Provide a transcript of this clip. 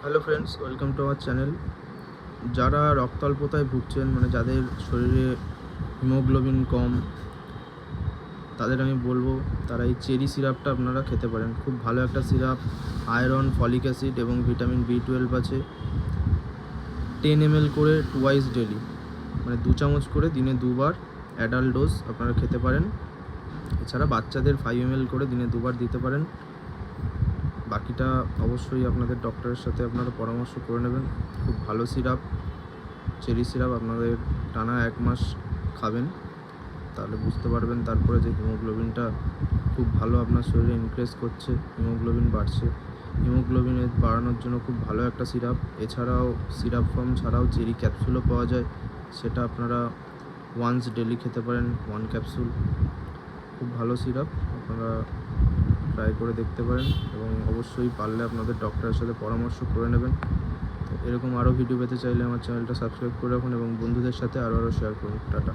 Hello friends, welcome to our channel. যারা রক্তাল্পতায় ভুগছেন, মানে যাদের শরীরে হিমোগ্লোবিন কম, তাদের আমি বলবো তারা এই চেরি সিরাপটা আপনারা খেতে পারেন। খুব ভালো একটা সিরাপ, আয়রন, ফলিক অ্যাসিড এবং ভিটামিন B12 আছে। 10 ml করে টুয়াইস ডেলি, মানে 2 চামচ করে দিনে 2 বার অ্যাডাল্ট ডোজ আপনারা খেতে পারেন। এছাড়া বাচ্চাদের 5 ml করে দিনে 2 বার দিতে পারেন। বাকিটা অবশ্যই আপনাদের ডক্টরের সাথে আপনারা পরামর্শ করে নেবেন। খুব ভালো সিরাপ, চেরি সিরাপ। আপনাদের টানা 1 মাস খাবেন, তাহলে বুঝতে পারবেন তারপরে যে হিমোগ্লোবিনটা খুব ভালো আপনার শরীরে ইনক্রিজ করছে, হিমোগ্লোবিন বাড়ছে। হিমোগ্লোবিনের বাড়ানোর জন্য খুব ভালো একটা সিরাপ। এছাড়াও সিরাপ ফর্ম ছাড়াও চেরি ক্যাপসুলও পাওয়া যায়, সেটা আপনারা ওয়ান্স ডেলি খেতে পারেন, 1 ক্যাপসুল। খুব ভালো সিরাপ, আপনারা ট্রাই করে দেখতে পারেন এবং অবশ্যই পারলে আপনাদের ডক্টরের সাথে পরামর্শ করে নেবেন। তো এরকম আরও ভিডিও পেতে চাইলে আমার চ্যানেলটা সাবস্ক্রাইব করে রাখুন এবং বন্ধুদের সাথে আরও শেয়ার করুন। টাটা।